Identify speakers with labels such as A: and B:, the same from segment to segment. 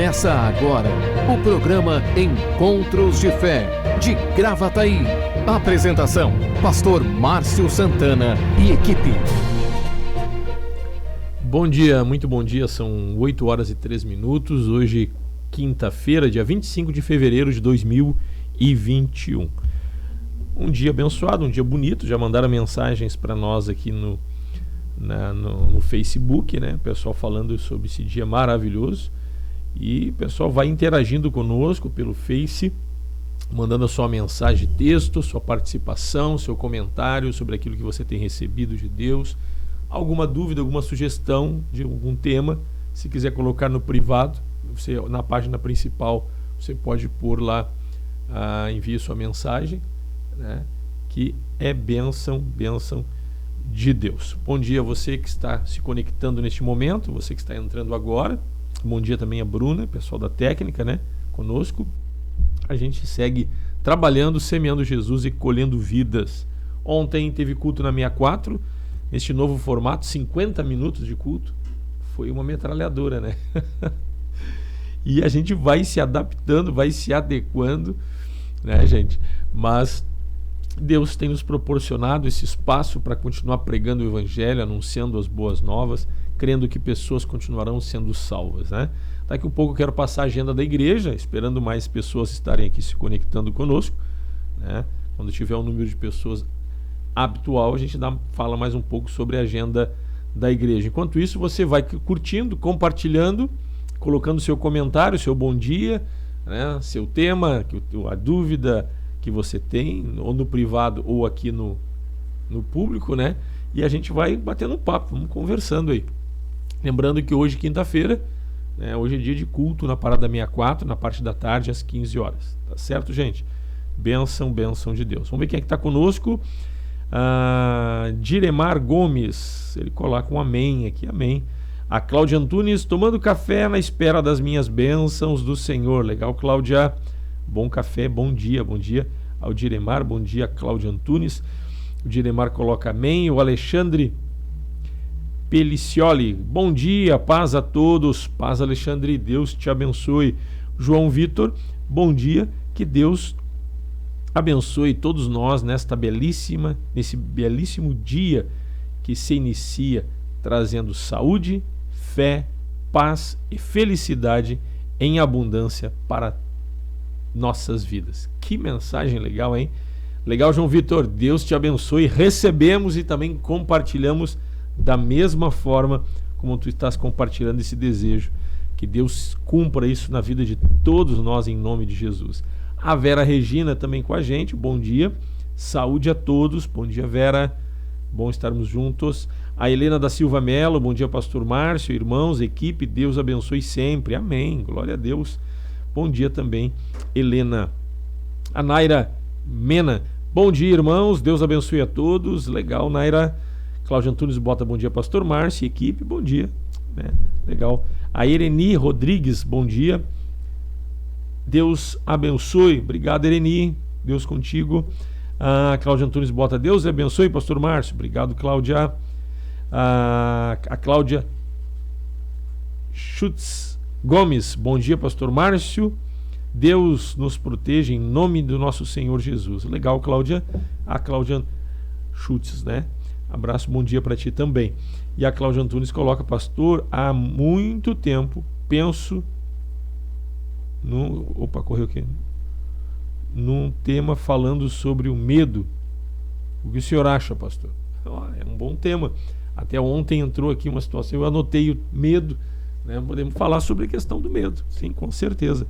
A: Começa agora o programa Encontros de Fé, de Gravataí. Apresentação, Pastor Márcio Santana e equipe.
B: Bom dia, muito bom dia, são 8 horas e 3 minutos, hoje quinta-feira, dia 25 de fevereiro de 2021. Um dia abençoado, um dia bonito, já mandaram mensagens para nós aqui no Facebook, né? O pessoal falando sobre esse dia maravilhoso. E o pessoal vai interagindo conosco pelo Face, mandando a sua mensagem de texto, sua participação, seu comentário sobre aquilo que você tem recebido de Deus. Alguma dúvida, alguma sugestão de algum tema, se quiser colocar no privado, você, na página principal, você pode pôr lá, envie sua mensagem, né? Que é bênção de Deus. Bom dia a você que está se conectando neste momento, você que está entrando agora. Bom dia também a Bruna, pessoal da técnica, né? Conosco. A gente segue trabalhando, semeando Jesus e colhendo vidas. Ontem teve culto na 64, neste novo formato, 50 minutos de culto. Foi uma metralhadora, né? E a gente vai se adaptando, vai se adequando, né, gente? Mas Deus tem nos proporcionado esse espaço para continuar pregando o Evangelho, anunciando as boas novas, crendo que pessoas continuarão sendo salvas, né? Daqui a pouco eu quero passar a agenda da igreja, esperando mais pessoas estarem aqui se conectando conosco, né? Quando tiver um número de pessoas habitual, a gente fala mais um pouco sobre a agenda da igreja. Enquanto isso, você vai curtindo, compartilhando, colocando seu comentário, seu bom dia, né? Seu tema, a dúvida que você tem, ou no privado ou aqui no público, né? E a gente vai batendo um papo, vamos conversando aí. Lembrando que hoje, quinta-feira, né, hoje é dia de culto na Parada 64, na parte da tarde, às 15 horas. Tá certo, gente? Bênção de Deus. Vamos ver quem é que está conosco. Diremar Gomes, ele coloca um amém aqui, amém. A Cláudia Antunes, tomando café na espera das minhas bênçãos do Senhor. Legal, Cláudia. Bom café, bom dia ao Diremar, bom dia, Cláudia Antunes. O Diremar coloca amém. O Alexandre Pelicioli, bom dia, paz a todos. Paz, Alexandre, Deus te abençoe. João Vitor, bom dia, que Deus abençoe todos nós nesse belíssimo dia que se inicia, trazendo saúde, fé, paz e felicidade em abundância para nossas vidas. Que mensagem legal, hein? Legal, João Vitor, Deus te abençoe. Recebemos e também compartilhamos da mesma forma como tu estás compartilhando esse desejo. Que Deus cumpra isso na vida de todos nós em nome de Jesus. A Vera Regina também com a gente, bom dia, saúde a todos, bom dia Vera, bom estarmos juntos. A Helena da Silva Melo, bom dia pastor Márcio, irmãos, equipe, Deus abençoe sempre, amém, glória a Deus. Bom dia também, Helena. A Naira Mena, bom dia irmãos, Deus abençoe a todos, legal Naira. Cláudia Antunes bota bom dia pastor Márcio, equipe, bom dia, né? Legal. A Ereni Rodrigues, bom dia, Deus abençoe, obrigado Ereni, Deus contigo. A Cláudia Antunes bota Deus abençoe pastor Márcio, obrigado Cláudia. A Cláudia Schutz Gomes, bom dia pastor Márcio, Deus nos proteja em nome do nosso Senhor Jesus. Legal Cláudia. A Cláudia Schutz, né? Abraço, bom dia para ti também. E a Cláudia Antunes coloca, pastor, há muito tempo penso correu aqui, num tema falando sobre o medo. O que o senhor acha, pastor? É um bom tema. Até ontem entrou aqui uma situação, eu anotei o medo, né? Podemos falar sobre a questão do medo, sim, com certeza.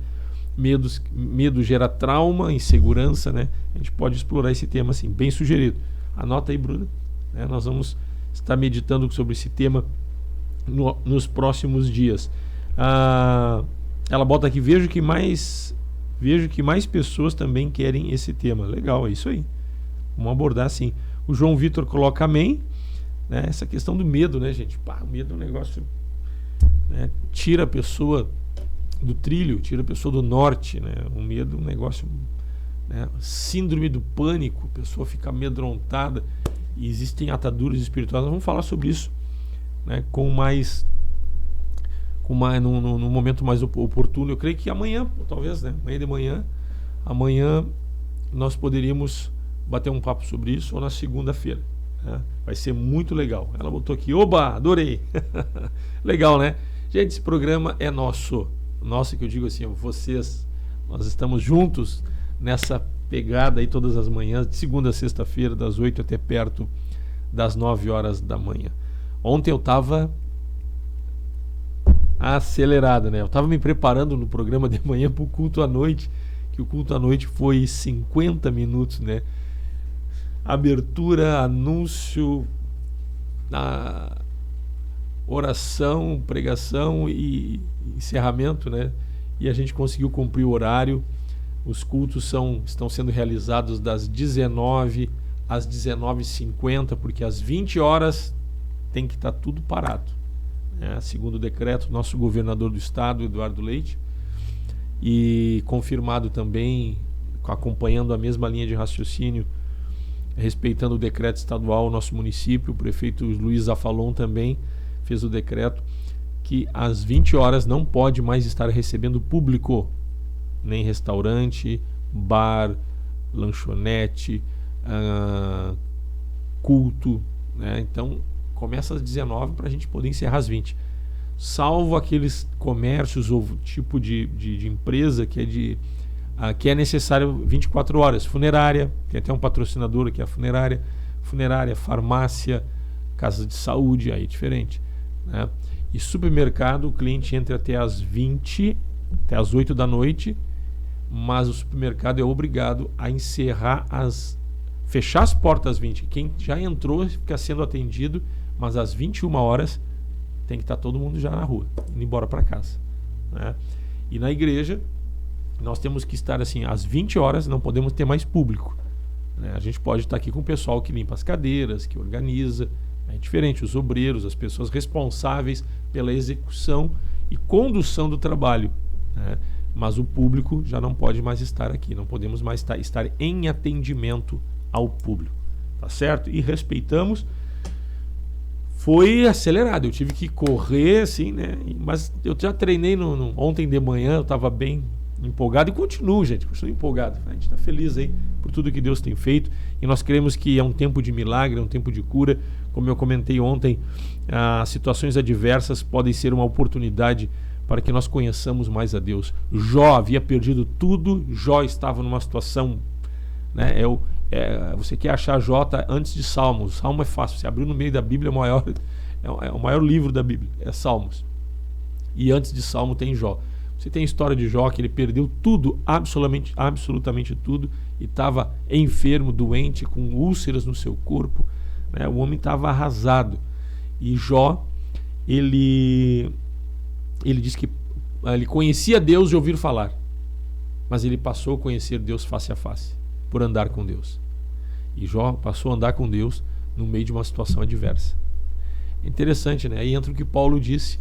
B: Medo gera trauma, insegurança, né? A gente pode explorar esse tema assim, bem sugerido. Anota aí, Bruna, né? Nós vamos estar meditando sobre esse tema nos próximos dias. Ela bota aqui, vejo que mais pessoas também querem esse tema. Legal, é isso aí. Vamos abordar assim. O João Vitor coloca amém, né? Essa questão do medo, né, gente? O medo é um negócio, né? Tira a pessoa do trilho, tira a pessoa do norte, né? O medo é um negócio, né? Síndrome do pânico, a pessoa fica amedrontada e existem ataduras espirituais. Nós vamos falar sobre isso, né? Com mais num momento mais oportuno. Eu creio que amanhã, talvez, né? Amanhã nós poderíamos bater um papo sobre isso, ou na segunda-feira, né? Vai ser muito legal. Ela botou aqui, oba, adorei. Legal, né? Gente, esse programa é nosso, que eu digo assim, vocês, nós estamos juntos nessa pegada aí todas as manhãs, de segunda a sexta-feira, das 8 até perto das 9 horas da manhã. Ontem eu estava acelerado, né? Eu estava me preparando no programa de manhã para o culto à noite, que o culto à noite foi 50 minutos, né? Abertura, anúncio, oração, pregação e encerramento, né? E a gente conseguiu cumprir o horário. Os cultos estão sendo realizados das 19 às 19h50, porque às 20 horas tem que estar tudo parado, né? Segundo o decreto do nosso governador do estado, Eduardo Leite, e confirmado também, acompanhando a mesma linha de raciocínio, respeitando o decreto estadual, nosso município, o prefeito Luiz Afalon também fez o decreto que às 20 horas não pode mais estar recebendo público, nem restaurante, bar, lanchonete, culto, né? Então começa às 19 para a gente poder encerrar às 20, salvo aqueles comércios ou tipo de empresa que é necessário 24 horas, funerária, tem até um patrocinador que é a funerária, farmácia, casa de saúde, aí é diferente, né? E supermercado, o cliente entra até às 20, até às 8 da noite, mas o supermercado é obrigado a fechar as portas às 20. Quem já entrou fica sendo atendido, mas às 21 horas tem que estar todo mundo já na rua, indo embora para casa, né? E na igreja nós temos que estar assim, às 20 horas não podemos ter mais público, né? A gente pode estar aqui com o pessoal que limpa as cadeiras, que organiza, é diferente, os obreiros, as pessoas responsáveis pela execução e condução do trabalho, né? Mas o público já não pode mais estar aqui, não podemos mais estar em atendimento ao público, tá certo? E respeitamos. Foi acelerado, eu tive que correr assim, né? Mas eu já treinei ontem de manhã, eu estava bem empolgado e continuo empolgado. A gente está feliz aí por tudo que Deus tem feito e nós cremos que é um tempo de milagre, é um tempo de cura. Como eu comentei ontem, as situações adversas podem ser uma oportunidade para que nós conheçamos mais a Deus. Jó havia perdido tudo, Jó estava numa situação, né? Você quer achar Jó antes de Salmos. Salmo é fácil, você abriu no meio da Bíblia, é o maior livro da Bíblia, é Salmos. E antes de Salmo tem Jó. Você tem a história de Jó, que ele perdeu tudo, absolutamente tudo, e estava enfermo, doente, com úlceras no seu corpo, né? O homem estava arrasado. E Jó, ele diz que ele conhecia Deus de ouvir falar, mas ele passou a conhecer Deus face a face, por andar com Deus. E Jó passou a andar com Deus no meio de uma situação adversa. É interessante, né? Aí entra o que Paulo disse,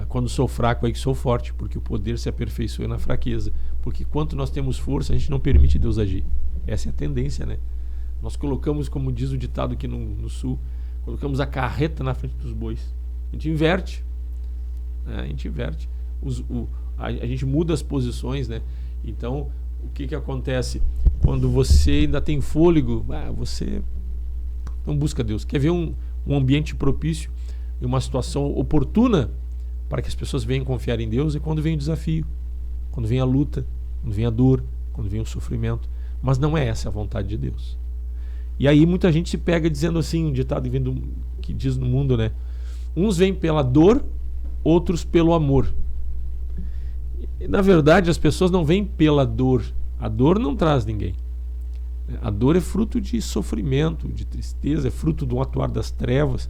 B: quando sou fraco é que sou forte, porque o poder se aperfeiçoa na fraqueza. Porque quanto nós temos força, a gente não permite Deus agir. Essa é a tendência, né? Nós colocamos, como diz o ditado aqui no sul, colocamos a carreta na frente dos bois. A gente inverte, né? A gente muda as posições, né? Então, o que acontece? Quando você ainda tem fôlego, você não busca Deus. Quer ver um ambiente propício e uma situação oportuna para que as pessoas venham confiar em Deus? É quando vem o desafio, quando vem a luta, quando vem a dor, quando vem o sofrimento. Mas não é essa a vontade de Deus. E aí muita gente se pega dizendo assim, um ditado que diz no mundo, né? Uns vêm pela dor, outros pelo amor. E, na verdade, as pessoas não vêm pela dor. A dor não traz ninguém. A dor é fruto de sofrimento, de tristeza, é fruto de um atuar das trevas.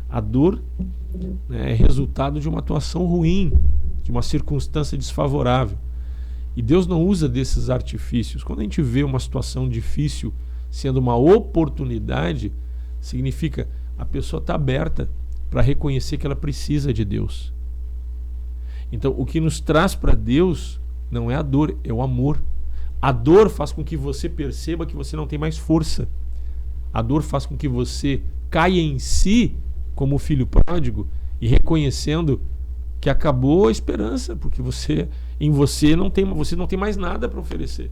B: A dor, né, é resultado de uma atuação ruim, de uma circunstância desfavorável. E Deus não usa desses artifícios. Quando a gente vê uma situação difícil sendo uma oportunidade, significa a pessoa está aberta para reconhecer que ela precisa de Deus. Então, o que nos traz para Deus não é a dor, é o amor. A dor faz com que você perceba que você não tem mais força. A dor faz com que você caia em si como filho pródigo e reconhecendo que acabou a esperança, porque você não tem mais nada para oferecer.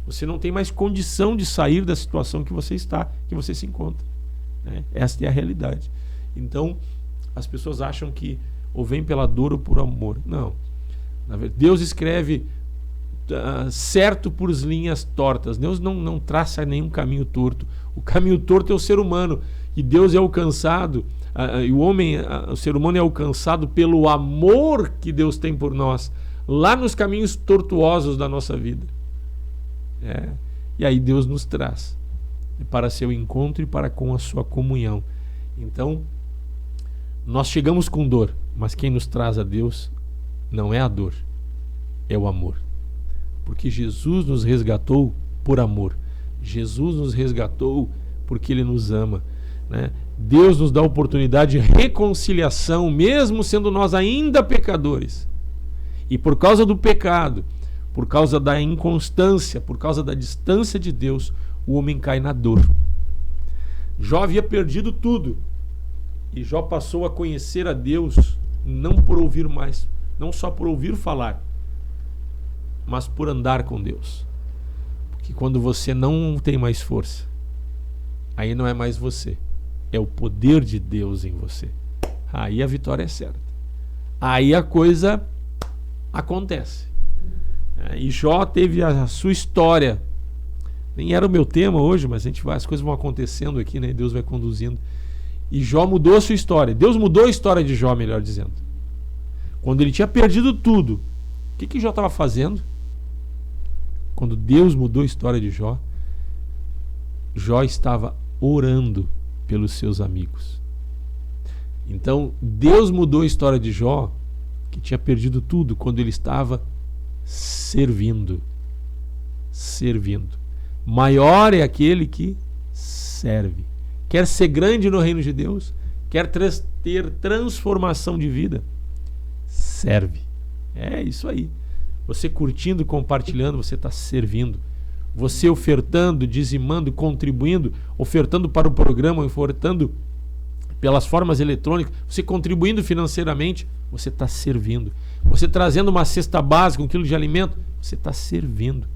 B: Você não tem mais condição de sair da situação que você se encontra. Né? Esta é a realidade. Então, as pessoas acham que ou vem pela dor ou por amor. Não. Na verdade, Deus escreve certo por linhas tortas. Deus não traça nenhum caminho torto. O caminho torto é o ser humano. E Deus é alcançado, o ser humano é alcançado pelo amor que Deus tem por nós, lá nos caminhos tortuosos da nossa vida. E aí Deus nos traz para seu encontro e para com a sua comunhão. Então, nós chegamos com dor, mas quem nos traz a Deus não é a dor, é o amor. Porque Jesus nos resgatou por amor. Jesus nos resgatou porque Ele nos ama. Né? Deus nos dá a oportunidade de reconciliação, mesmo sendo nós ainda pecadores. E por causa do pecado, por causa da inconstância, por causa da distância de Deus, o homem cai na dor. Jó havia perdido tudo. E Jó passou a conhecer a Deus não por ouvir mais, não só por ouvir falar, mas por andar com Deus. Porque quando você não tem mais força, aí não é mais você, é o poder de Deus em você. Aí a vitória é certa. Aí a coisa acontece. E Jó teve a sua história. Nem era o meu tema hoje, mas as coisas vão acontecendo aqui, né? Deus vai conduzindo. E Jó mudou a sua história. Deus mudou a história de Jó, melhor dizendo. Quando ele tinha perdido tudo, o que Jó estava fazendo? Quando Deus mudou a história de Jó, Jó estava orando pelos seus amigos. Então, Deus mudou a história de Jó, que tinha perdido tudo, quando ele estava servindo. Servindo. Maior é aquele que serve. Quer ser grande no reino de Deus? Quer ter transformação de vida? Serve. É isso aí. Você curtindo, compartilhando, você está servindo. Você ofertando, dizimando, contribuindo, ofertando para o programa, ofertando pelas formas eletrônicas, você contribuindo financeiramente, você está servindo. Você trazendo uma cesta básica, 1 quilo de alimento, você está servindo.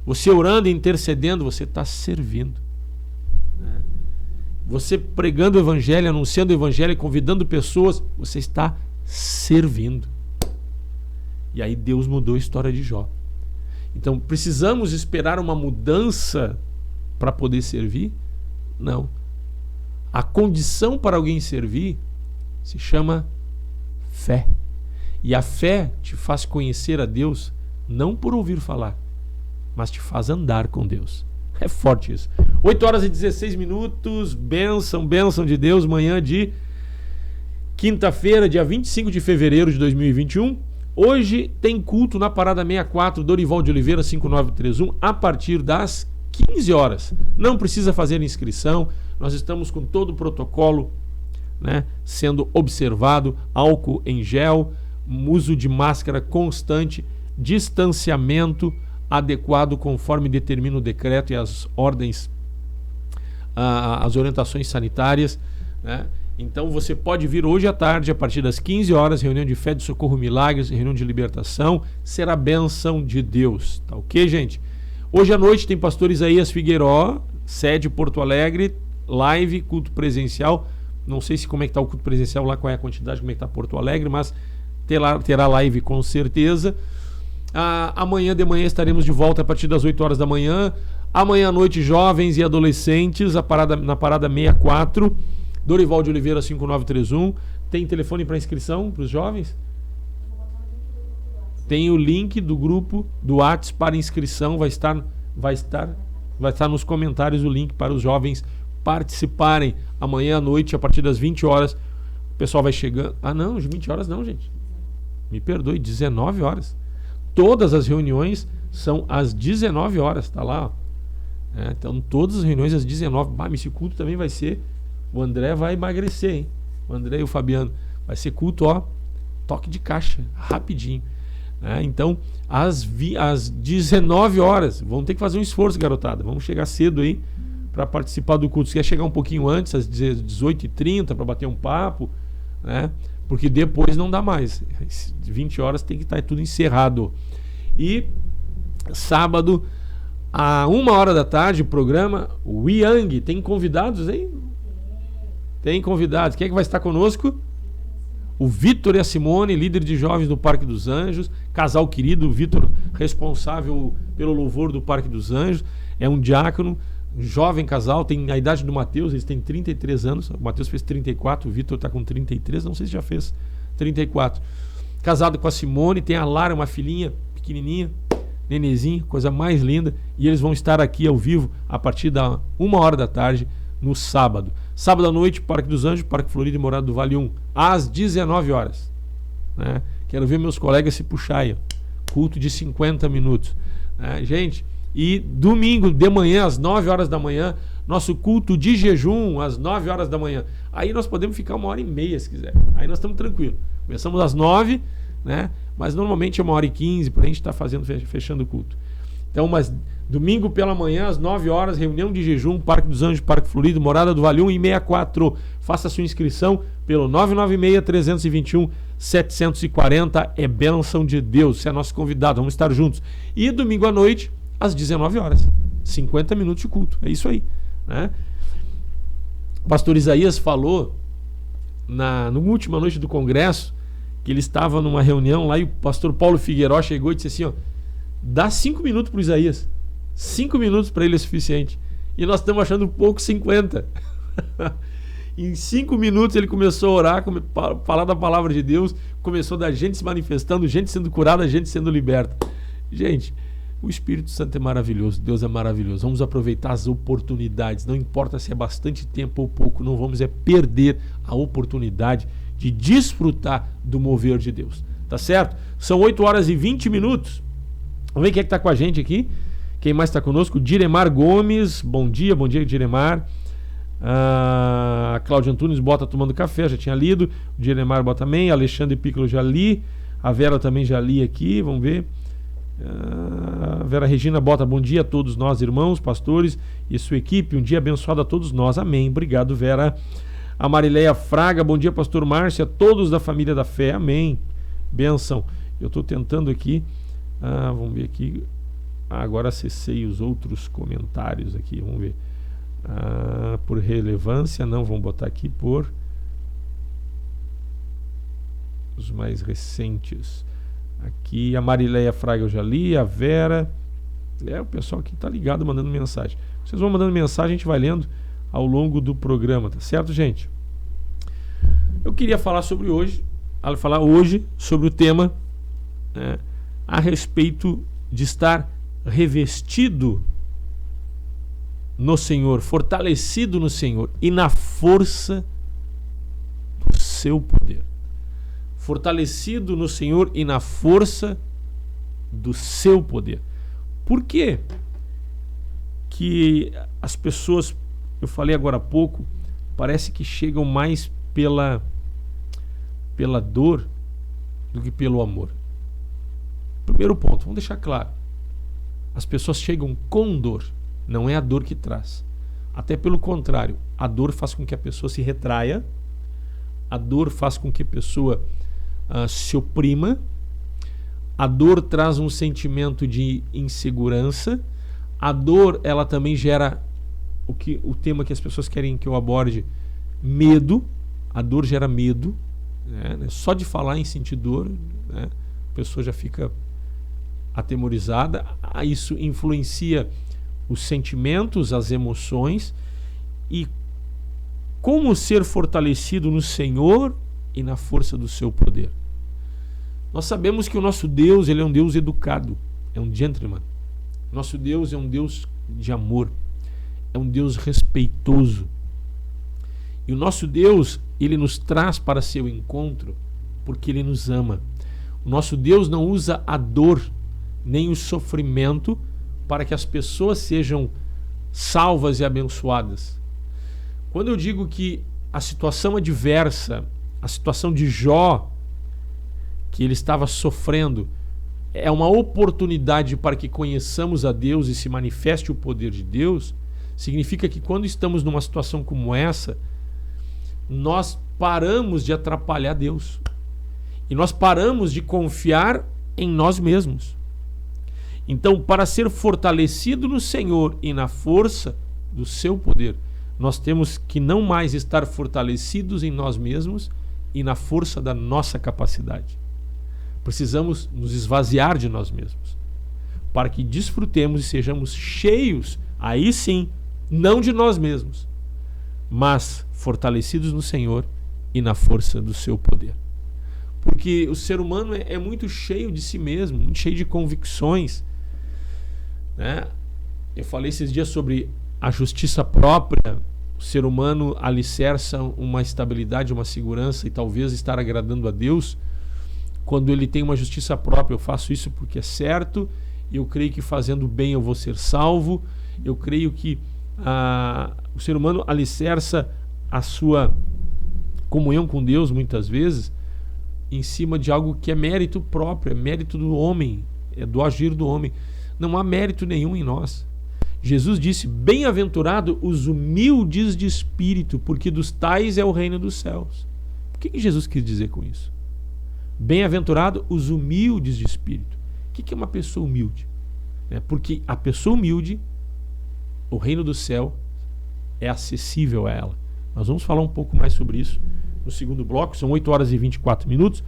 B: Você orando e intercedendo, você está servindo. Você pregando o evangelho, anunciando o evangelho, convidando pessoas, você está servindo. E aí Deus mudou a história de Jó. Então, precisamos esperar uma mudança para poder servir? Não. A condição para alguém servir se chama fé. E a fé te faz conhecer a Deus não por ouvir falar, mas te faz andar com Deus. É forte isso. 8 horas e 16 minutos, bênção de Deus, manhã de quinta-feira, dia 25 de fevereiro de 2021. Hoje tem culto na Parada 64, Dorival de Oliveira, 5931, a partir das 15 horas. Não precisa fazer inscrição, nós estamos com todo o protocolo, né, sendo observado, álcool em gel, uso de máscara constante, distanciamento adequado conforme determina o decreto e as ordens, as orientações sanitárias, né? Então você pode vir hoje à tarde, a partir das 15 horas, reunião de fé, de socorro, milagres, reunião de libertação, será bênção de Deus, tá ok, gente? Hoje à noite tem pastor Isaías Figueiró, sede Porto Alegre, live, culto presencial, não sei como é que está o culto presencial lá, qual é a quantidade, como é que está Porto Alegre, mas terá live com certeza. Amanhã de manhã estaremos de volta a partir das 8 horas da manhã. Amanhã à noite, jovens e adolescentes, na Parada 64, Dorival de Oliveira, 5931. Tem telefone para inscrição para os jovens? Tem o link do grupo do WhatsApp para inscrição, vai estar nos comentários o link para os jovens participarem. Amanhã à noite, a partir das 20 horas, o pessoal vai chegando. Não, 20 horas não, gente. Me perdoe, 19 horas. Todas as reuniões são às 19 horas, tá lá, ó. Então todas as reuniões às 19. Esse culto também vai ser, o André vai emagrecer, hein? O André e o Fabiano, vai ser culto, ó, toque de caixa, rapidinho, né? Então às 19 horas, vamos ter que fazer um esforço, garotada, vamos chegar cedo aí para participar do culto. Se quer chegar um pouquinho antes, às 18h30, para bater um papo, né? Porque depois não dá mais. 20 horas tem que estar tudo encerrado. E sábado, a 1h da tarde, o programa Yang. Tem convidados, hein? Tem convidados. Quem é que vai estar conosco? O Vitor e a Simone, líder de jovens do Parque dos Anjos. Casal querido, o Vitor responsável pelo louvor do Parque dos Anjos. É um diácono, um jovem casal, tem a idade do Matheus, eles têm 33 anos. O Matheus fez 34, o Vitor está com 33, não sei se já fez 34. Casado com a Simone, tem a Lara, uma filhinha pequenininha, nenezinha, coisa mais linda. E eles vão estar aqui ao vivo a partir da 1h da tarde no sábado. Sábado à noite, Parque dos Anjos, Parque Florido e Morada do Vale 1, às 19 horas. Né? Quero ver meus colegas se puxarem. Culto de 50 minutos. Né? Gente, e domingo de manhã, às 9 horas da manhã, nosso culto de jejum, às 9 horas da manhã. Aí nós podemos ficar 1h30, se quiser. Aí nós estamos tranquilos. Começamos às 9, né? Mas normalmente é 1h15, para a gente estar fechando o culto. Então, mas domingo pela manhã, às 9 horas, reunião de jejum, Parque dos Anjos, Parque Florido, Morada do Vale 1 e 64. Faça a sua inscrição pelo 996-321-740. É bênção de Deus. Você é nosso convidado, vamos estar juntos. E domingo à noite, às 19 horas. 50 minutos de culto. É isso aí. Né? O pastor Isaías falou na última noite do congresso que ele estava numa reunião lá e o pastor Paulo Figueiró chegou e disse assim, ó, dá 5 minutos para o Isaías. 5 minutos para ele é suficiente. E nós estamos achando pouco 50. Em 5 minutos ele começou a orar, falar da palavra de Deus, começou da gente se manifestando, gente sendo curada, gente sendo liberta. Gente, o Espírito Santo é maravilhoso, Deus é maravilhoso. Vamos aproveitar as oportunidades, não importa se é bastante tempo ou pouco, não vamos perder a oportunidade de desfrutar do mover de Deus. Tá certo? São 8h20. Vamos ver quem é que está com a gente aqui. Quem mais está conosco? Diremar Gomes. Bom dia, Diremar. A Cláudia Antunes bota tomando café, já tinha lido. O Diremar bota também. Alexandre Piccolo já li. A Vera também já li aqui. Vamos ver. A Vera Regina bota bom dia a todos nós, irmãos, pastores e sua equipe. Um dia abençoado a todos nós. Amém. Obrigado, Vera. A Marileia Fraga, bom dia, pastor Márcio, a todos da família da fé. Amém. Benção. Eu estou tentando aqui. Vamos ver aqui. Agora acessei os outros comentários aqui. Vamos ver. Por relevância, não. Vamos botar aqui por os mais recentes. Aqui a Marileia Fraga eu já li. A Vera. O pessoal aqui está ligado mandando mensagem. Vocês vão mandando mensagem, a gente vai lendo ao longo do programa, tá certo, gente? Eu queria falar hoje sobre o tema a respeito de estar revestido no Senhor, fortalecido no Senhor e na força do seu poder. Fortalecido no Senhor e na força do seu poder. Por quê que as pessoas, eu falei agora há pouco, parece que chegam mais pela dor do que pelo amor? Primeiro ponto, vamos deixar claro. As pessoas chegam com dor, não é a dor que traz. Até pelo contrário, a dor faz com que a pessoa se retraia, a dor faz com que a pessoa se oprima, a dor traz um sentimento de insegurança, a dor ela também gera o tema que as pessoas querem que eu aborde, medo. A dor gera medo, né? Só de falar em sentir dor, né? A pessoa já fica atemorizada. Isso influencia os sentimentos, as emoções. E como ser fortalecido no Senhor e na força do seu poder? Nós sabemos que o nosso Deus, ele é um Deus educado, é um gentleman. Nosso Deus é um Deus de amor, é um Deus respeitoso. E o nosso Deus, ele nos traz para seu encontro porque ele nos ama. O nosso Deus não usa a dor nem o sofrimento para que as pessoas sejam salvas e abençoadas. Quando eu digo que a situação adversa, a situação de Jó, que ele estava sofrendo, é uma oportunidade para que conheçamos a Deus e se manifeste o poder de Deus, significa que quando estamos numa situação como essa, nós paramos de atrapalhar Deus. E nós paramos de confiar em nós mesmos. Então, para ser fortalecido no Senhor e na força do seu poder, nós temos que não mais estar fortalecidos em nós mesmos e na força da nossa capacidade. Precisamos nos esvaziar de nós mesmos, para que desfrutemos e sejamos cheios, aí sim, não de nós mesmos, mas fortalecidos no Senhor e na força do seu poder. Porque o ser humano é muito cheio de si mesmo, muito cheio de convicções, né? Eu falei esses dias sobre a justiça própria. O ser humano alicerça uma estabilidade, uma segurança e talvez estar agradando a Deus quando ele tem uma justiça própria. Eu faço isso porque é certo, eu creio que fazendo bem eu vou ser salvo. Eu creio que o ser humano alicerça a sua comunhão com Deus muitas vezes em cima de algo que é mérito próprio, é mérito do homem, é do agir do homem. Não há mérito nenhum em nós. Jesus disse: bem-aventurado os humildes de espírito, porque dos tais é o reino dos céus. O que Jesus quis dizer com isso? Bem-aventurado os humildes de espírito. O que é uma pessoa humilde? Porque a pessoa humilde, o reino do céu é acessível a ela. Nós vamos falar um pouco mais sobre isso no segundo bloco. São 8 horas e 24 minutos.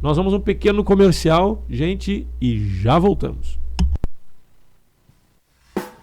B: Nós vamos a um pequeno comercial, gente, e já voltamos.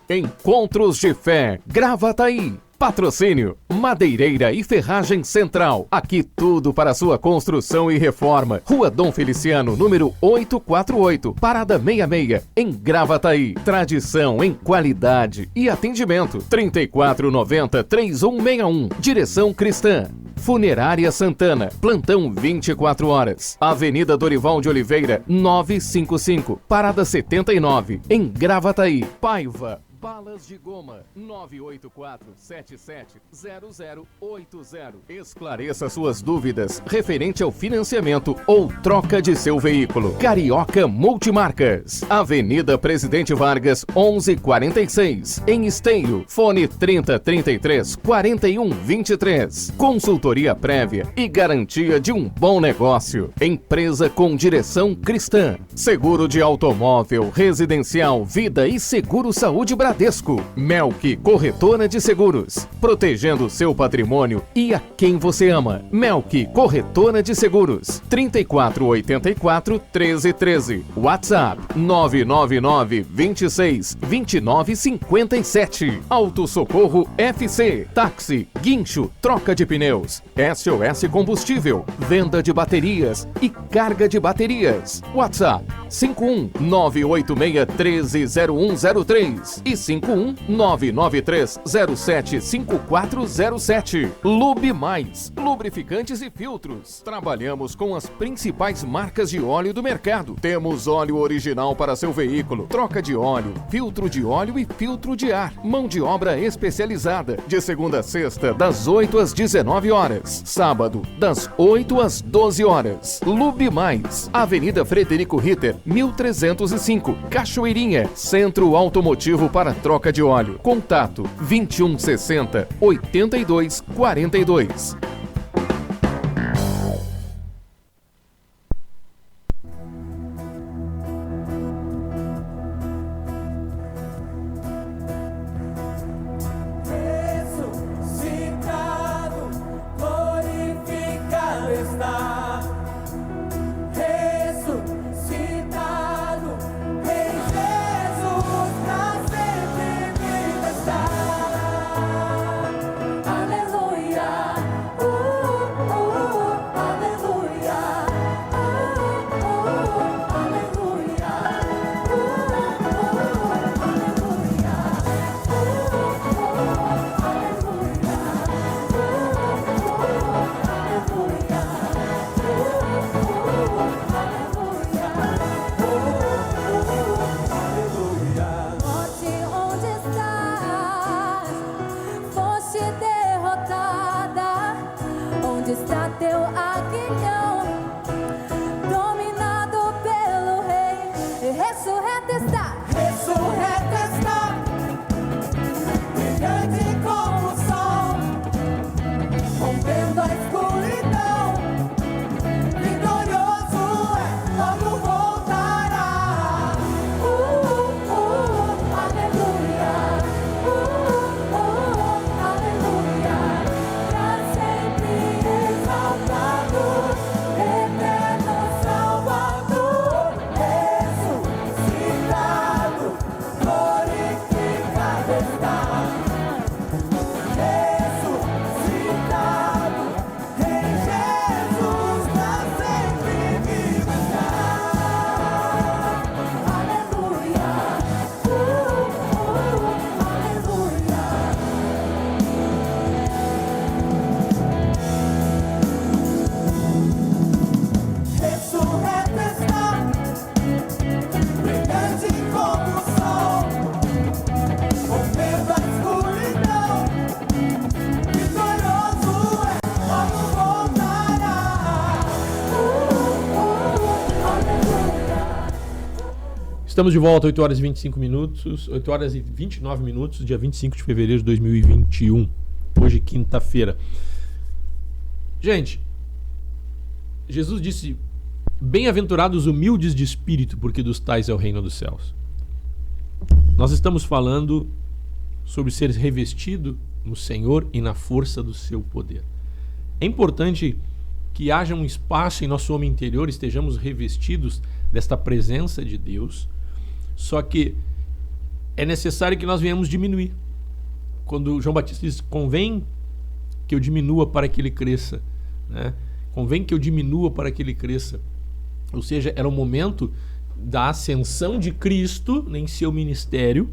A: Encontros de Fé, Gravataí. Patrocínio Madeireira e Ferragem Central. Aqui tudo para sua construção e reforma. Rua Dom Feliciano, número 848, Parada 66, em Gravataí. Tradição em qualidade e atendimento. 3490-3161. Direção Cristã. Funerária Santana. Plantão 24 horas. Avenida Dorival de Oliveira, 955. Parada 79, em Gravataí. Paiva Balas de Goma, 984-770080. Esclareça suas dúvidas referente ao financiamento ou troca de seu veículo. Carioca Multimarcas, Avenida Presidente Vargas, 1146, em Esteio. Fone 3033-4123. Consultoria prévia e garantia de um bom negócio. Empresa com direção cristã. Seguro de automóvel, residencial, vida e seguro saúde Bradesco. Melk Corretora de Seguros, protegendo seu patrimônio e a quem você ama. Melk Corretora de Seguros, 3484-1313. WhatsApp 999-26-2957. Auto Socorro FC, táxi, guincho, troca de pneus, SOS Combustível, venda de baterias e carga de baterias. WhatsApp 51986130103 e 51993075407. Lube Mais, lubrificantes e filtros. Trabalhamos com as principais marcas de óleo do mercado. Temos óleo original para seu veículo, troca de óleo, filtro de óleo e filtro de ar. Mão de obra especializada, de segunda a sexta, das 8 às 19 horas. Sábado, das 8 às 12 horas. Lube Mais, Avenida Frederico Ritter, 1305, Cachoeirinha, Centro Automotivo para troca de óleo. Contato 2160-8242.
C: Rompendo a escuridão.
B: Estamos de volta, 8 horas e 25 minutos, 8 horas e 29 minutos, dia 25 de fevereiro de 2021. Hoje, quinta-feira. Gente, Jesus disse: bem-aventurados humildes de espírito, porque dos tais é o reino dos céus. Nós estamos falando sobre ser revestido no Senhor e na força do seu poder. É importante que haja um espaço em nosso homem interior, estejamos revestidos desta presença de Deus, só que é necessário que nós venhamos diminuir. Quando João Batista diz: convém que eu diminua para que ele cresça, né? Convém que eu diminua para que ele cresça. Ou seja, era o momento da ascensão de Cristo em seu ministério,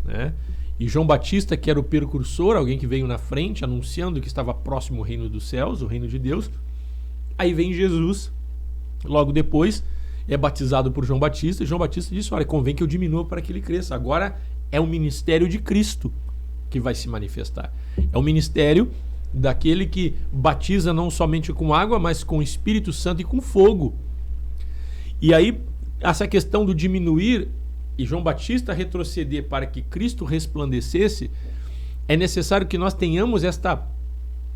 B: né? E João Batista, que era o precursor, alguém que veio na frente anunciando que estava próximo o reino dos céus, o reino de Deus. Aí vem Jesus, logo depois é batizado por João Batista, e João Batista disse: olha, convém que eu diminua para que ele cresça. Agora é o ministério de Cristo que vai se manifestar. É o ministério daquele que batiza não somente com água, mas com o Espírito Santo e com fogo. E aí, essa questão do diminuir e João Batista retroceder para que Cristo resplandecesse, é necessário que nós tenhamos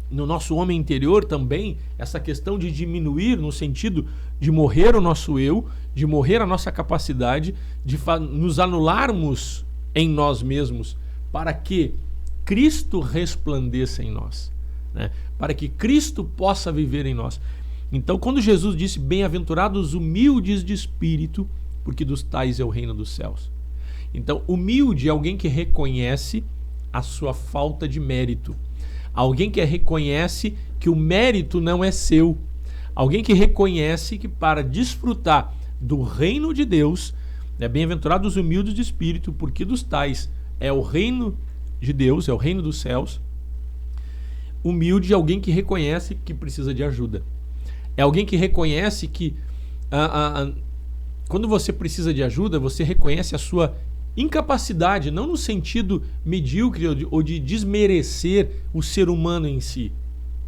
B: no nosso homem interior também, essa questão de diminuir no sentido de morrer o nosso eu, de morrer a nossa capacidade, de nos anularmos em nós mesmos, para que Cristo resplandeça em nós, né? Para que Cristo possa viver em nós. Então, quando Jesus disse: bem-aventurados humildes de espírito, porque dos tais é o reino dos céus. Então, humilde é alguém que reconhece a sua falta de mérito. Alguém que reconhece que o mérito não é seu. Alguém que reconhece que para desfrutar do reino de Deus, né, bem-aventurados humildes de espírito, porque dos tais é o reino de Deus, é o reino dos céus. Humilde é alguém que reconhece que precisa de ajuda. É alguém que reconhece que quando você precisa de ajuda, você reconhece a sua incapacidade, não no sentido medíocre ou de desmerecer o ser humano em si.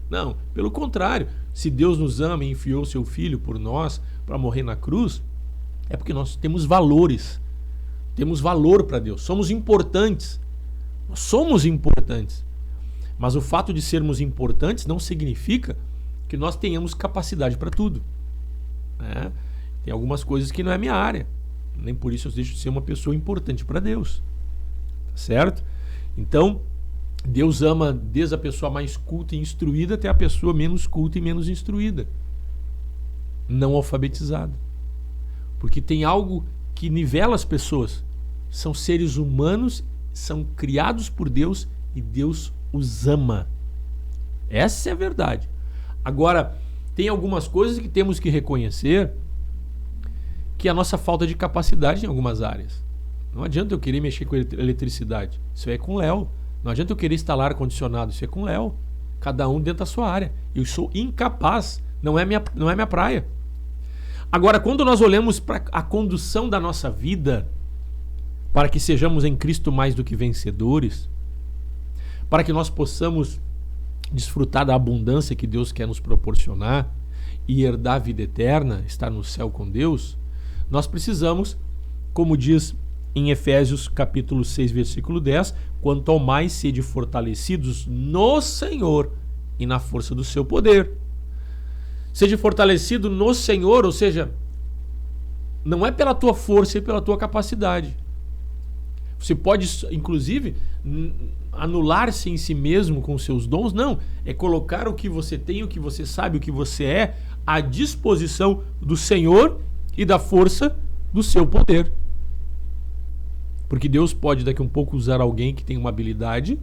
B: Não, pelo contrário. Se Deus nos ama e enviou seu Filho por nós para morrer na cruz, é porque nós temos valores. Temos valor para Deus. Somos importantes. Nós somos importantes. Mas o fato de sermos importantes não significa que nós tenhamos capacidade para tudo, né? Tem algumas coisas que não é minha área, nem por isso eu deixo de ser uma pessoa importante para Deus, tá certo? Então, Deus ama desde a pessoa mais culta e instruída até a pessoa menos culta e menos instruída, não alfabetizada, porque tem algo que nivela as pessoas. São seres humanos, são criados por Deus e Deus os ama. Essa é a verdade. Agora, tem algumas coisas que temos que reconhecer, que é a nossa falta de capacidade em algumas áreas. Não adianta eu querer mexer com eletricidade. Isso é com o Léo. Não adianta eu querer instalar ar-condicionado. Isso é com o Léo. Cada um dentro da sua área. Eu sou incapaz. Não é minha praia. Agora, quando nós olhamos para a condução da nossa vida, para que sejamos em Cristo mais do que vencedores, para que nós possamos desfrutar da abundância que Deus quer nos proporcionar e herdar a vida eterna, estar no céu com Deus, nós precisamos, como diz em Efésios capítulo 6, versículo 10, quanto ao mais sede fortalecidos no Senhor e na força do seu poder. Sede fortalecido no Senhor, ou seja, não é pela tua força e pela tua capacidade. Você pode, inclusive, anular-se em si mesmo com seus dons. Não, é colocar o que você tem, o que você sabe, o que você é, à disposição do Senhor e da força do seu poder. Porque Deus pode daqui a um pouco usar alguém que tem uma habilidade,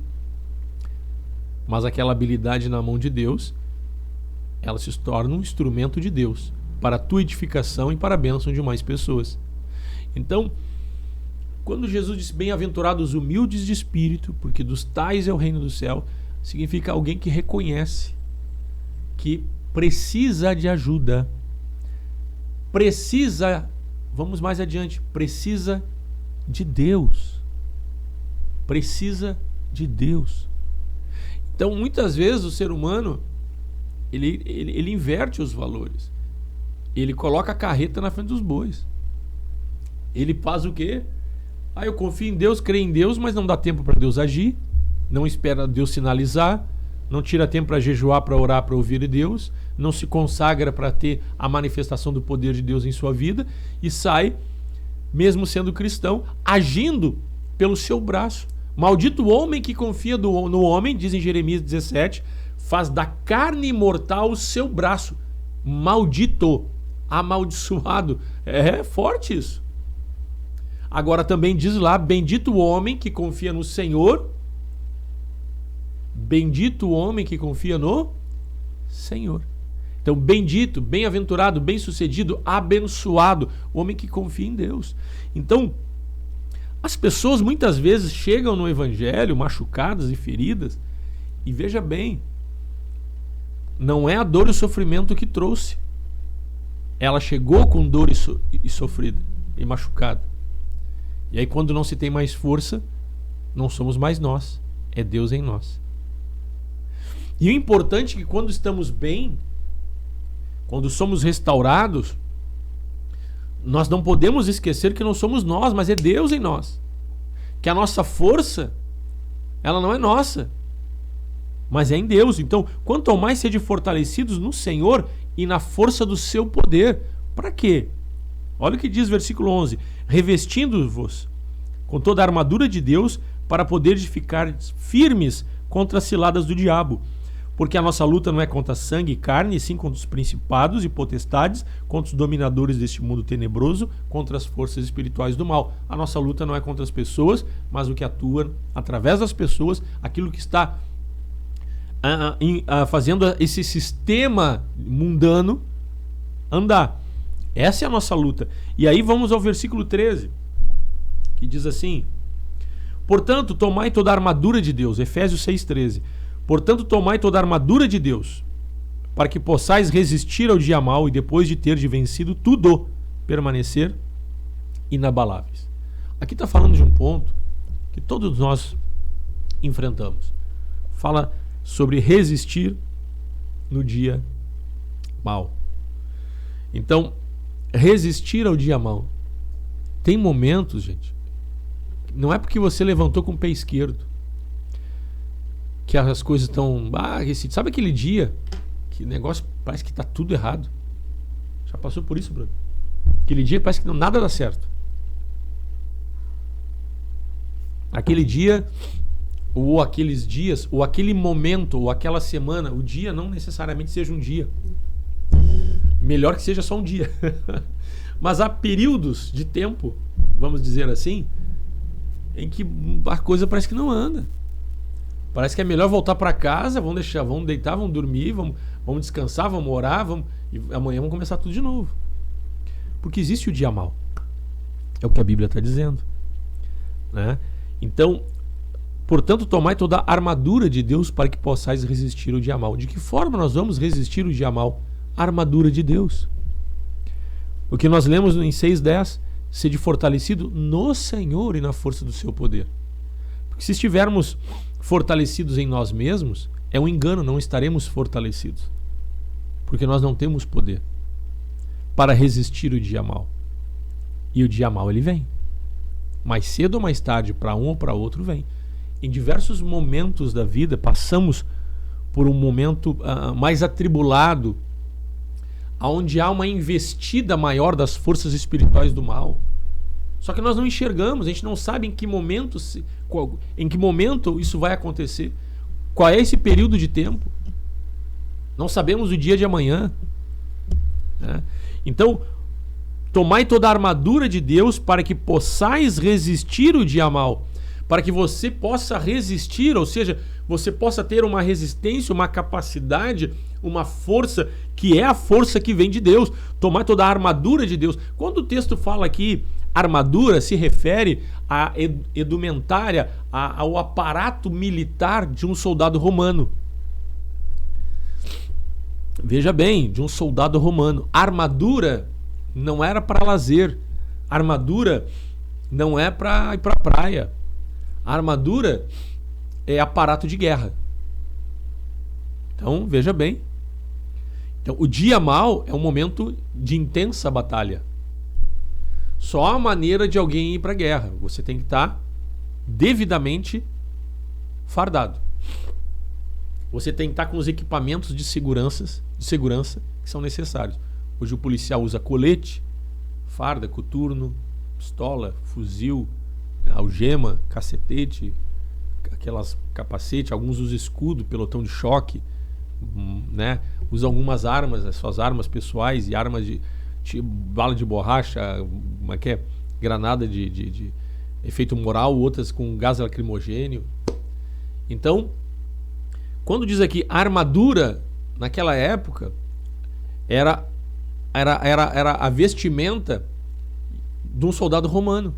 B: mas aquela habilidade na mão de Deus, ela se torna um instrumento de Deus para a tua edificação e para a bênção de mais pessoas. Então, quando Jesus disse bem-aventurados humildes de espírito, porque dos tais é o reino do céu, significa alguém que reconhece que precisa de ajuda, precisa, vamos mais adiante, precisa de Deus, precisa de Deus. Então, muitas vezes o ser humano ele inverte os valores, ele coloca a carreta na frente dos bois. Ele faz o quê? Eu confio em Deus, creio em Deus, mas não dá tempo para Deus agir, não espera Deus sinalizar, não tira tempo para jejuar, para orar, para ouvir Deus, não se consagra para ter a manifestação do poder de Deus em sua vida e sai, mesmo sendo cristão, agindo pelo seu braço. Maldito o homem que confia no homem, diz em Jeremias 17, faz da carne mortal o seu braço. Maldito, amaldiçoado. É forte isso. Agora também diz lá, bendito o homem que confia no Senhor. Bendito o homem que confia no Senhor. Então, bendito, bem-aventurado, bem-sucedido, abençoado, o homem que confia em Deus. Então, as pessoas muitas vezes chegam no Evangelho machucadas e feridas, e veja bem, não é a dor e o sofrimento que trouxe. Ela chegou com dor e sofrida e machucada. E aí, quando não se tem mais força, não somos mais nós, é Deus em nós. E o importante é que quando estamos bem, quando somos restaurados, nós não podemos esquecer que não somos nós, mas é Deus em nós. Que a nossa força, ela não é nossa, mas é em Deus. Então, quanto ao mais sede fortalecidos no Senhor e na força do seu poder. Para quê? Olha o que diz versículo 11. Revestindo-vos com toda a armadura de Deus para poderes ficar firmes contra as ciladas do diabo. Porque a nossa luta não é contra sangue e carne, e sim contra os principados e potestades, contra os dominadores deste mundo tenebroso, contra as forças espirituais do mal. A nossa luta não é contra as pessoas, mas o que atua através das pessoas, aquilo que está fazendo esse sistema mundano andar. Essa é a nossa luta. E aí vamos ao versículo 13, que diz assim: portanto, tomai toda a armadura de Deus. Efésios 6,13. Portanto, tomai toda a armadura de Deus, para que possais resistir ao dia mau e depois de ter vencido tudo, permanecer inabaláveis. Aqui está falando de um ponto que todos nós enfrentamos. Fala sobre resistir no dia mau. Então, resistir ao dia mau. Tem momentos, gente, não é porque você levantou com o pé esquerdo que as coisas estão... sabe aquele dia que o negócio parece que está tudo errado? Já passou por isso, Bruno? Aquele dia parece que nada dá certo. Aquele dia, ou aqueles dias, ou aquele momento, ou aquela semana, o dia não necessariamente seja um dia. Melhor que seja só um dia. Mas há períodos de tempo, vamos dizer assim, em que a coisa parece que não anda. Parece que é melhor voltar para casa, vamos deitar, vamos dormir, vamos descansar, vamos orar, e amanhã vamos começar tudo de novo. Porque existe o dia mau. É o que a Bíblia está dizendo. Né? Então, portanto, tomai toda a armadura de Deus para que possais resistir ao dia mau. De que forma nós vamos resistir ao dia mau? A armadura de Deus. O que nós lemos em 6,10, sede fortalecido no Senhor e na força do seu poder. Porque se estivermos fortalecidos em nós mesmos, é um engano, não estaremos fortalecidos. Porque nós não temos poder para resistir o dia mau. E o dia mau ele vem. Mais cedo ou mais tarde, para um ou para outro, vem. Em diversos momentos da vida, passamos por um momento mais atribulado, onde há uma investida maior das forças espirituais do mal. Só que nós não enxergamos, a gente não sabe em que momento isso vai acontecer. Qual é esse período de tempo? Não sabemos o dia de amanhã. Né? Então, tomai toda a armadura de Deus para que possais resistir o dia mau. Para que você possa resistir, ou seja, você possa ter uma resistência, uma capacidade, uma força, que é a força que vem de Deus. Tomar toda a armadura de Deus. Quando o texto fala aqui, armadura se refere à edumentária, ao aparato militar de um soldado romano. Veja bem, de um soldado romano. Armadura não era para lazer. Armadura não é para ir para a praia. A armadura é aparato de guerra. Então, veja bem. Então, o dia mau é um momento de intensa batalha. só a maneira de alguém ir para a guerra. Você tem que estar devidamente fardado. Você tem que estar com os equipamentos de segurança que são necessários. Hoje o policial usa colete, farda, coturno, pistola, fuzil, algema, cacetete, aquelas capacete, alguns usam escudo, pelotão de choque, né? Usam algumas armas, as suas armas pessoais e armas de bala de borracha, como é que é? Granada de efeito moral, outras com gás lacrimogênio. Então, quando diz aqui armadura, naquela época era a vestimenta de um soldado romano.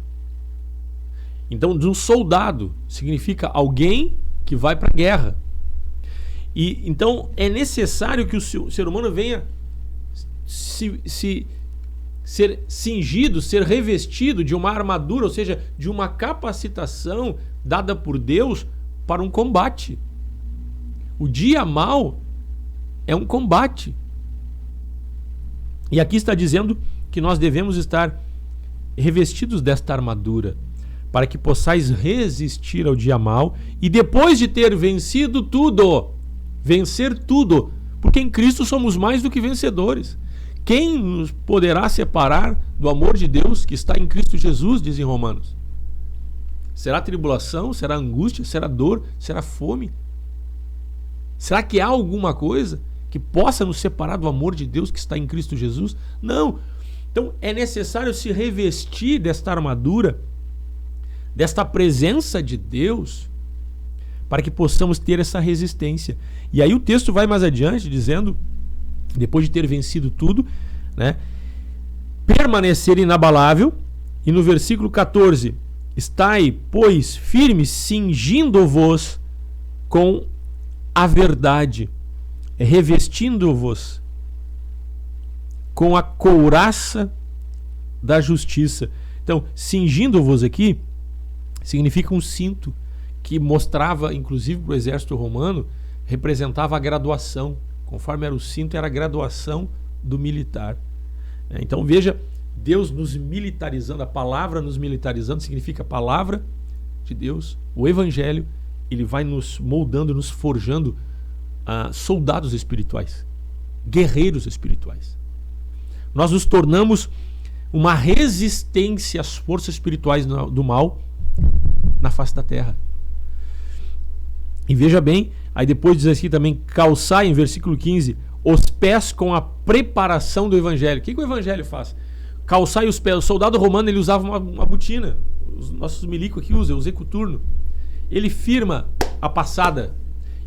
B: Então, de um soldado significa alguém que vai para a guerra. E então é necessário que o ser humano venha ser cingido, ser revestido de uma armadura, ou seja, de uma capacitação dada por Deus para um combate. O dia mau é um combate. E aqui está dizendo que nós devemos estar revestidos desta armadura, para que possais resistir ao dia mau e depois de ter vencido tudo, vencer tudo, porque em Cristo somos mais do que vencedores. Quem nos poderá separar do amor de Deus que está em Cristo Jesus, diz em Romanos? Será tribulação? Será angústia? Será dor? Será fome? Será que há alguma coisa que possa nos separar do amor de Deus que está em Cristo Jesus? Não. Então é necessário se revestir desta armadura, desta presença de Deus, para que possamos ter essa resistência. E aí o texto vai mais adiante dizendo, depois de ter vencido tudo, né, permanecer inabalável. E no versículo 14, estai, pois, firmes, cingindo-vos com a verdade, revestindo-vos com a couraça da justiça. Então, cingindo-vos aqui significa um cinto que mostrava, inclusive para o exército romano, representava a graduação. Conforme era o cinto, era a graduação do militar. Então veja, Deus nos militarizando, a palavra nos militarizando significa a palavra de Deus, o Evangelho, ele vai nos moldando, nos forjando soldados espirituais, guerreiros espirituais. Nós nos tornamos uma resistência às forças espirituais do mal na face da terra. E veja bem, aí depois diz aqui também, calçai, em versículo 15, os pés com a preparação do Evangelho. O que o Evangelho faz? Calçai os pés. O soldado romano, ele usava uma botina. Os nossos milicos aqui usam, eu usei coturno. Ele firma a passada,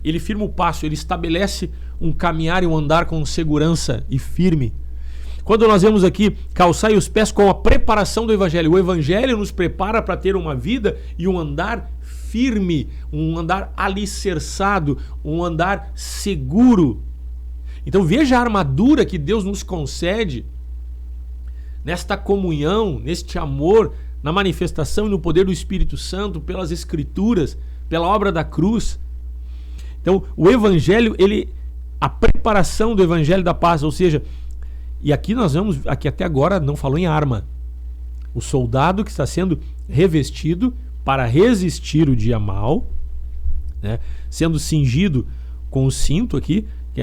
B: ele firma o passo, ele estabelece um caminhar e um andar com segurança e firme. Quando nós vemos aqui, calçai os pés com a preparação do Evangelho, o Evangelho nos prepara para ter uma vida e um andar firme, um andar alicerçado, um andar seguro. Então veja a armadura que Deus nos concede nesta comunhão, neste amor, na manifestação e no poder do Espírito Santo, pelas Escrituras, pela obra da cruz. Então o Evangelho, a preparação do Evangelho da paz, ou seja, e aqui nós vamos, aqui até agora não falou em arma. O soldado que está sendo revestido para resistir o dia mau, né, sendo cingido com o cinto aqui, que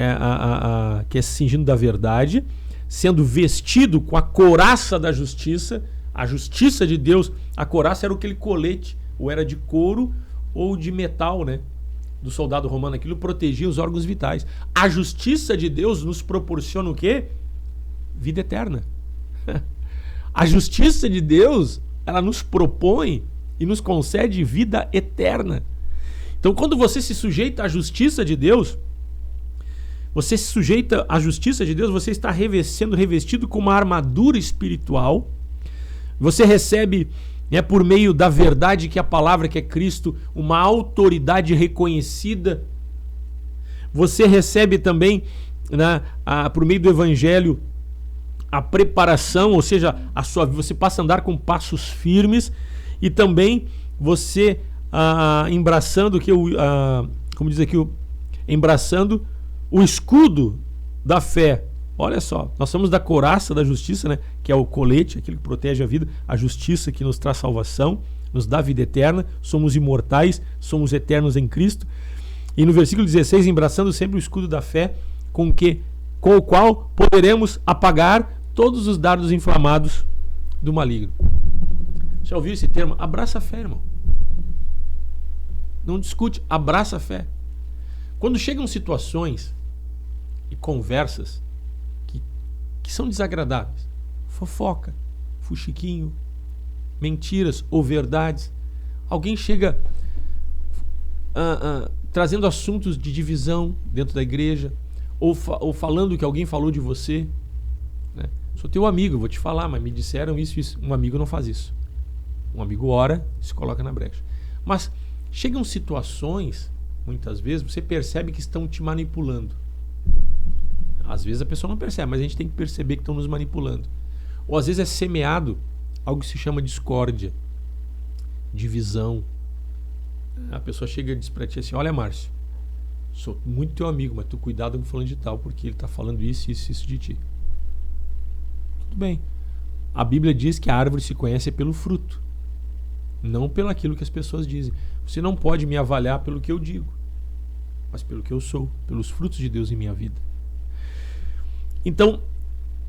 B: é cingindo da verdade, sendo vestido com a couraça da justiça, a justiça de Deus. A couraça era aquele colete, ou era de couro ou de metal, né, do soldado romano. Aquilo protegia os órgãos vitais. A justiça de Deus nos proporciona o quê? Vida eterna. A justiça de Deus, ela nos propõe e nos concede vida eterna. Então, quando você se sujeita à justiça de Deus, você se sujeita à justiça de Deus, você está sendo revestido com uma armadura espiritual. Você recebe, por meio da verdade que é a palavra, que é Cristo, uma autoridade reconhecida. Você recebe também, por meio do Evangelho, a preparação, ou seja, você passa a andar com passos firmes. E também você embraçando, como diz aqui, embraçando o escudo da fé, Olha só, nós somos da couraça da justiça, né? Que é o colete, aquilo que protege a vida, a justiça que nos traz salvação, nos dá vida eterna, somos imortais, somos eternos em Cristo. E no versículo 16, embraçando sempre o escudo da fé, com o qual poderemos apagar todos os dardos inflamados do maligno. Já ouviu esse termo? Abraça a fé, irmão. Não discute, abraça a fé. Quando chegam situações e conversas que são desagradáveis, fofoca, fuxiquinho, mentiras ou verdades, alguém chega trazendo assuntos de divisão dentro da igreja, ou falando que alguém falou de você, né? Sou teu amigo, vou te falar, mas me disseram isso. Um amigo não faz isso. Um amigo ora e se coloca na brecha. Mas chegam situações, muitas vezes, você percebe que estão te manipulando. Às vezes a pessoa não percebe, mas a gente tem que perceber que estão nos manipulando. Ou às vezes é semeado algo que se chama discórdia, divisão. A pessoa chega e diz pra ti assim: olha, Márcio, sou muito teu amigo, mas tu cuidado com fulano de tal, porque ele está falando isso de ti. Tudo bem. A Bíblia diz que a árvore se conhece pelo fruto, não pelo aquilo que as pessoas dizem. Você não pode me avaliar pelo que eu digo, mas pelo que eu sou, pelos frutos de Deus em minha vida. Então,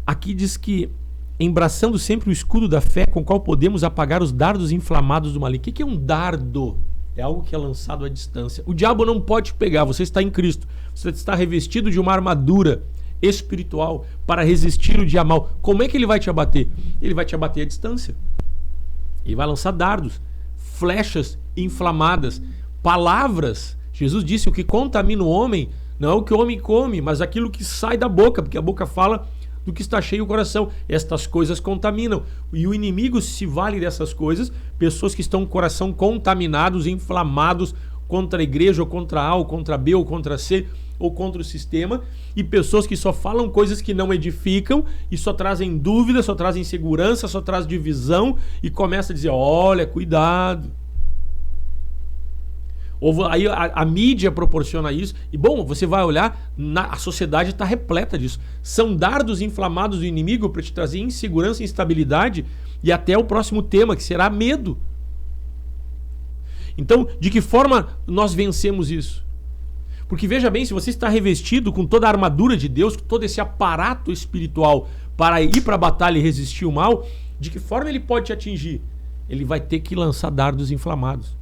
B: aqui diz que embraçando sempre o escudo da fé, com o qual podemos apagar os dardos inflamados do maligno. O que é um dardo? É algo que é lançado à distância. O diabo não pode pegar. Você está em Cristo. Você está revestido de uma armadura espiritual para resistir o dia mal. Como é que ele vai te abater? Ele vai te abater à distância. Ele vai lançar dardos, flechas inflamadas, palavras. Jesus disse: o que contamina o homem não é o que o homem come, mas aquilo que sai da boca, porque a boca fala do que está cheio o coração. Estas coisas contaminam. E o inimigo se vale dessas coisas, pessoas que estão com o coração contaminados, inflamados contra a igreja, ou contra A, ou contra B, ou contra C, ou contra o sistema, e pessoas que só falam coisas que não edificam, e só trazem dúvida, só trazem insegurança, só trazem divisão, e começa a dizer: olha, cuidado. Ou aí a mídia proporciona isso, e bom, você vai olhar, a sociedade está repleta disso. São dardos inflamados do inimigo para te trazer insegurança, instabilidade, e até o próximo tema, que será medo. Então, de que forma nós vencemos isso? Porque veja bem, se você está revestido com toda a armadura de Deus, com todo esse aparato espiritual para ir para a batalha e resistir o mal, de que forma ele pode te atingir? Ele vai ter que lançar dardos inflamados.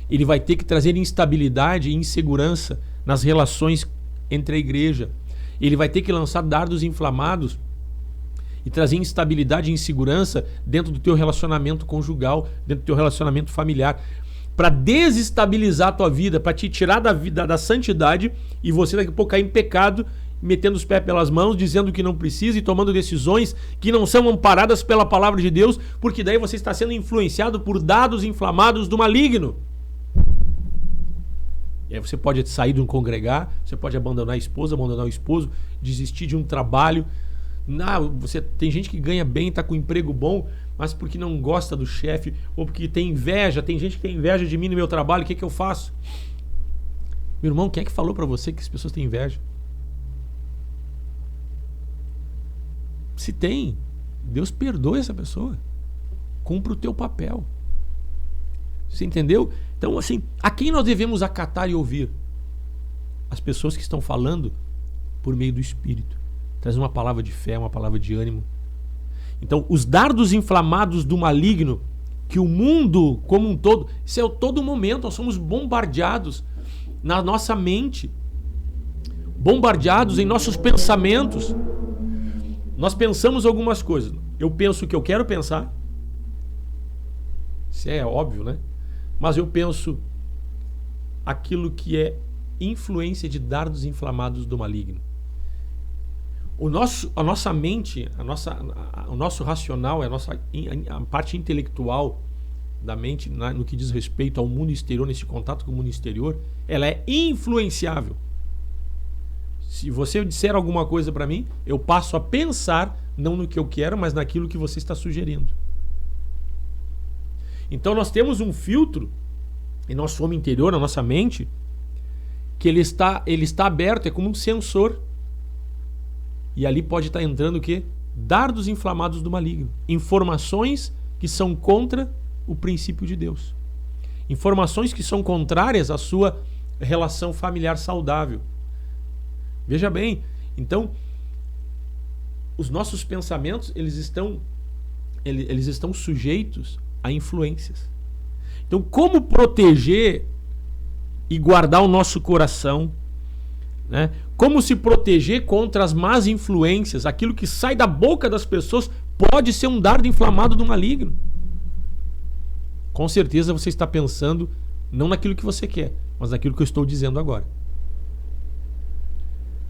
B: Ele vai ter que trazer instabilidade e insegurança nas relações entre a igreja. Ele vai ter que lançar dardos inflamados e trazer instabilidade e insegurança dentro do teu relacionamento conjugal, dentro do teu relacionamento familiar, para desestabilizar a tua vida, para te tirar da vida da santidade, e você daqui a pouco cair em pecado, metendo os pés pelas mãos, dizendo que não precisa e tomando decisões que não são amparadas pela palavra de Deus, porque daí você está sendo influenciado por dardos inflamados do maligno. E aí você pode sair de um congregar, você pode abandonar a esposa, abandonar o esposo, desistir de um trabalho. Tem gente que ganha bem, está com um emprego bom, mas porque não gosta do chefe, ou porque tem inveja. Tem gente que tem inveja de mim no meu trabalho. O que eu faço? Meu irmão, quem é que falou para você que as pessoas têm inveja? Se tem, Deus perdoa essa pessoa. Cumpra o teu papel. Você entendeu? Então, assim, a quem nós devemos acatar e ouvir? As pessoas que estão falando por meio do Espírito. Traz uma palavra de fé, uma palavra de ânimo. Então, os dardos inflamados do maligno, que o mundo como um todo, isso é todo momento, nós somos bombardeados na nossa mente, bombardeados em nossos pensamentos. Nós pensamos algumas coisas. Eu penso o que eu quero pensar. Isso é óbvio, né? Mas eu penso aquilo que é influência de dardos inflamados do maligno. A nossa mente, o nosso racional, a parte intelectual da mente, no que diz respeito ao mundo exterior, nesse contato com o mundo exterior, ela é influenciável. Se você disser alguma coisa para mim, eu passo a pensar não no que eu quero, mas naquilo que você está sugerindo. Então nós temos um filtro em nosso homem interior, na nossa mente, que ele está aberto, é como um sensor. E ali pode estar entrando o quê? Dardos inflamados do maligno. Informações que são contra o princípio de Deus. Informações que são contrárias à sua relação familiar saudável. Veja bem, então, os nossos pensamentos, eles estão sujeitos a influências. Então, como proteger e guardar o nosso coração, né? Como se proteger contra as más influências? Aquilo que sai da boca das pessoas pode ser um dardo inflamado do maligno. Com certeza você está pensando não naquilo que você quer, mas naquilo que eu estou dizendo agora.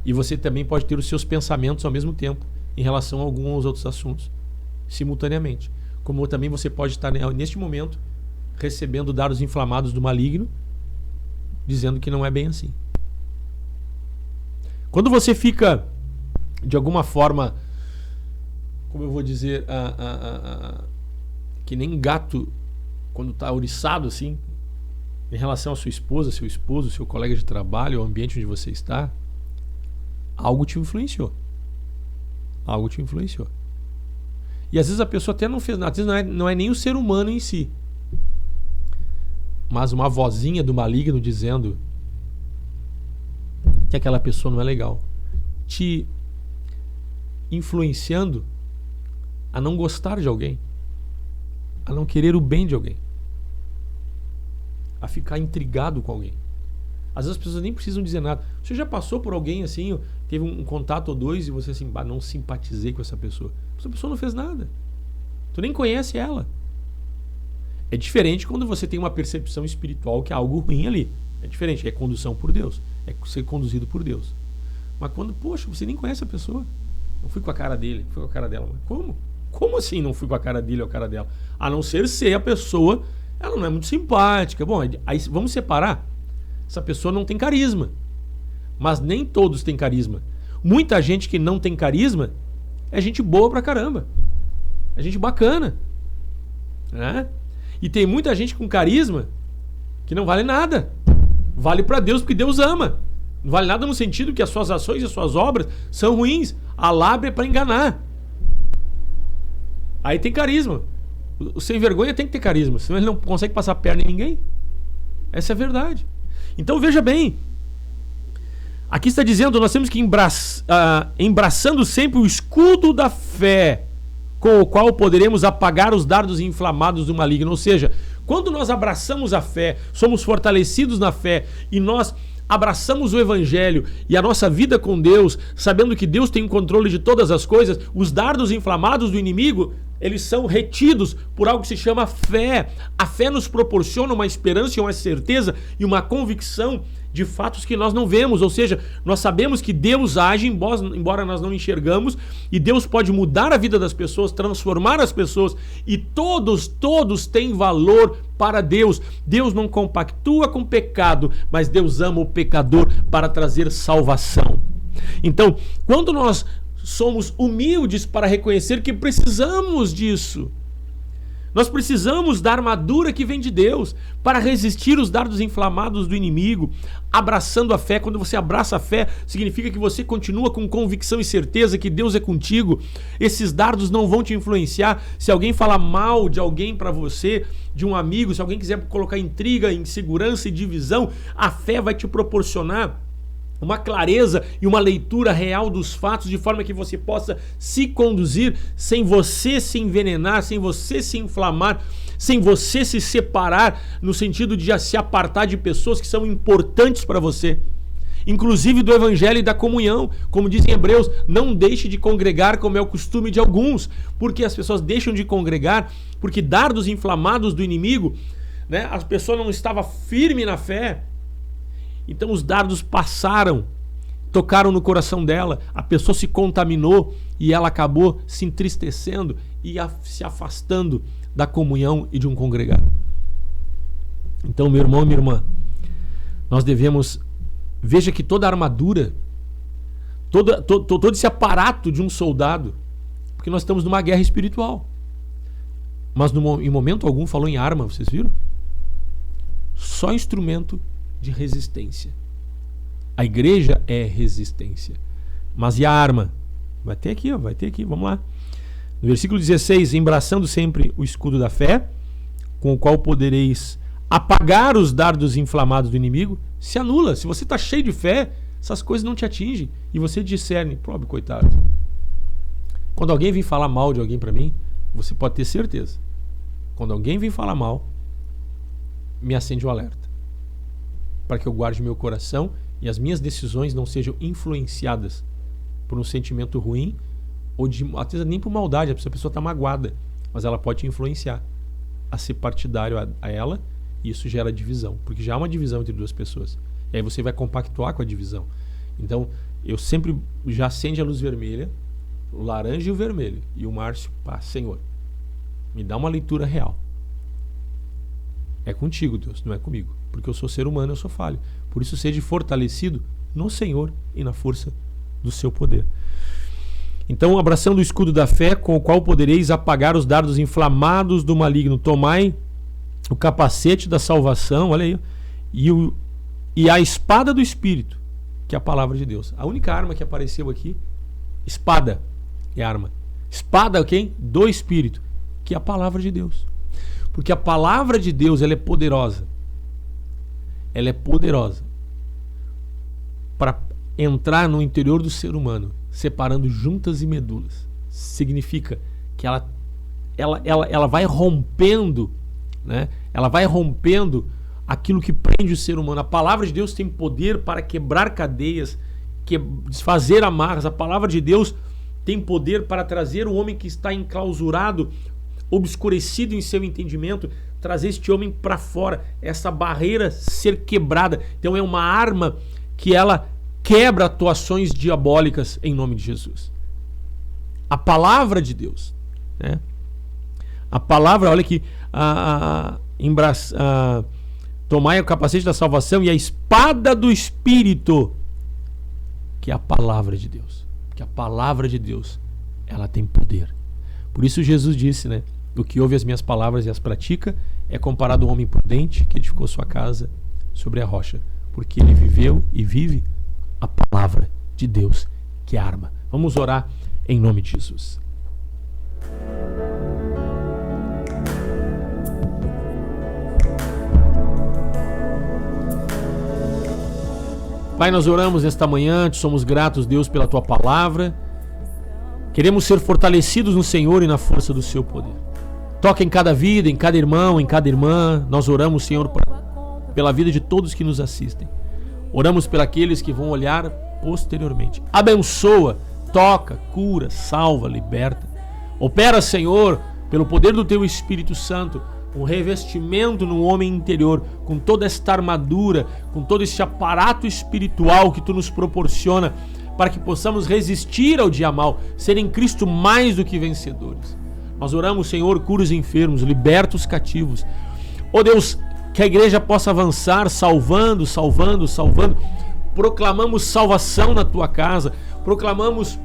B: E você também pode ter os seus pensamentos ao mesmo tempo em relação a alguns outros assuntos, simultaneamente. Como também você pode estar neste momento recebendo dardos inflamados do maligno, dizendo que não é bem assim. Quando você fica, de alguma forma, como eu vou dizer, que nem gato quando está ouriçado assim, em relação à sua esposa, seu esposo, seu colega de trabalho, o ambiente onde você está, algo te influenciou. Algo te influenciou. E às vezes a pessoa até não fez nada, às vezes não é nem o ser humano em si, mas uma vozinha do maligno dizendo que aquela pessoa não é legal, te influenciando a não gostar de alguém, a não querer o bem de alguém, a ficar intrigado com alguém. Às vezes as pessoas nem precisam dizer nada. Você já passou por alguém assim, teve um contato ou dois e você assim, não simpatizei com essa pessoa. Essa pessoa não fez nada. Tu nem conhece ela. É diferente quando você tem uma percepção espiritual que há algo ruim ali. É diferente, é condução por Deus. É ser conduzido por Deus. Mas quando, poxa, você nem conhece a pessoa. Não fui com a cara dele, fui com a cara dela. Mas como? Como assim não fui com a cara dele ou a cara dela? A não ser a pessoa, ela não é muito simpática. Bom, aí vamos separar. Essa pessoa não tem carisma. Mas nem todos têm carisma. Muita gente que não tem carisma é gente boa pra caramba. É gente bacana. Né? E tem muita gente com carisma que não vale nada. Vale pra Deus porque Deus ama. Não vale nada no sentido que as suas ações e as suas obras são ruins. A lábia é pra enganar. Aí tem carisma. O sem vergonha tem que ter carisma, senão ele não consegue passar perna em ninguém. Essa é a verdade. Então veja bem, aqui está dizendo, nós temos que embraçando sempre o escudo da fé, com o qual poderemos apagar os dardos inflamados do maligno. Ou seja, quando nós abraçamos a fé, somos fortalecidos na fé e nós abraçamos o Evangelho e a nossa vida com Deus, sabendo que Deus tem o controle de todas as coisas, os dardos inflamados do inimigo, eles são retidos por algo que se chama fé. A fé nos proporciona uma esperança e uma certeza e uma convicção de fatos que nós não vemos. Ou seja, nós sabemos que Deus age, embora nós não enxergamos, e Deus pode mudar a vida das pessoas, transformar as pessoas, e todos têm valor para Deus. Deus não compactua com o pecado, mas Deus ama o pecador para trazer salvação. Então, quando nós somos humildes para reconhecer que precisamos disso, nós precisamos da armadura que vem de Deus para resistir os dardos inflamados do inimigo, abraçando a fé. Quando você abraça a fé, significa que você continua com convicção e certeza que Deus é contigo. Esses dardos não vão te influenciar. Se alguém falar mal de alguém para você, de um amigo, se alguém quiser colocar intriga, insegurança e divisão, a fé vai te proporcionar uma clareza e uma leitura real dos fatos, de forma que você possa se conduzir sem você se envenenar, sem você se inflamar, sem você se separar, no sentido de se apartar de pessoas que são importantes para você, inclusive do Evangelho e da comunhão. Como dizem Hebreus, não deixe de congregar como é o costume de alguns, porque as pessoas deixam de congregar porque dardos inflamados do inimigo, né, a pessoa não estava firme na fé. Então os dardos passaram, tocaram no coração dela, a pessoa se contaminou e ela acabou se entristecendo e se afastando da comunhão e de um congregar. Então, meu irmão e minha irmã, nós devemos, veja que toda a armadura, todo esse aparato de um soldado, porque nós estamos numa guerra espiritual, mas em momento algum falou em arma, vocês viram? Só instrumento de resistência. A igreja é resistência. Mas e a arma? Vai ter aqui, vamos lá. No versículo 16, embraçando sempre o escudo da fé, com o qual podereis apagar os dardos inflamados do inimigo. Se anula. Se você está cheio de fé, essas coisas não te atingem. E você discerne, pobre coitado. Quando alguém vem falar mal de alguém para mim, você pode ter certeza. Quando alguém vem falar mal, me acende o alerta. Para que eu guarde meu coração e as minhas decisões não sejam influenciadas por um sentimento ruim, ou até nem por maldade. A pessoa está magoada, mas ela pode te influenciar a ser partidário a ela, e isso gera divisão, porque já há uma divisão entre duas pessoas, e aí você vai compactuar com a divisão. Então eu sempre já acende a luz vermelha, o laranja e o vermelho, e o Márcio, Senhor, me dá uma leitura real. É contigo, Deus, não é comigo, porque eu sou ser humano, eu sou falho. Por isso seja fortalecido no Senhor e na força do seu poder. Então, abraçando o escudo da fé, com o qual podereis apagar os dardos inflamados do maligno, tomai o capacete da salvação, olha aí, e a espada do Espírito, que é a palavra de Deus. A única arma que apareceu aqui, espada é arma. Espada, ok? Do Espírito, que é a palavra de Deus. Porque a palavra de Deus, ela é poderosa. Ela é poderosa para entrar no interior do ser humano, separando juntas e medulas. Significa que ela vai rompendo, né? Ela vai rompendo aquilo que prende o ser humano. A palavra de Deus tem poder para quebrar cadeias, desfazer amarras. A palavra de Deus tem poder para trazer o homem que está enclausurado, obscurecido em seu entendimento, trazer este homem para fora, essa barreira ser quebrada. Então é uma arma que ela quebra atuações diabólicas em nome de Jesus. A palavra de Deus, né? A palavra, olha aqui, tomai o capacete da salvação e a espada do Espírito, que é a palavra de Deus. Porque a palavra de Deus, ela tem poder. Por isso Jesus disse, né? O que ouve as minhas palavras e as pratica é comparado a um homem prudente que edificou sua casa sobre a rocha. Porque ele viveu e vive a palavra de Deus, que é a arma. Vamos orar em nome de Jesus. Pai, nós oramos nesta manhã, te somos gratos, Deus, pela tua palavra. Queremos ser fortalecidos no Senhor e na força do seu poder. Toca em cada vida, em cada irmão, em cada irmã. Nós oramos, Senhor, pela vida de todos que nos assistem. Oramos por aqueles que vão olhar posteriormente. Abençoa, toca, cura, salva, liberta. Opera, Senhor, pelo poder do teu Espírito Santo, um revestimento no homem interior, com toda esta armadura, com todo este aparato espiritual que tu nos proporciona, para que possamos resistir ao dia mal, ser em Cristo mais do que vencedores. Nós oramos, Senhor, cura os enfermos, liberta os cativos. Ó Deus, que a igreja possa avançar, salvando. Proclamamos salvação na tua casa, proclamamos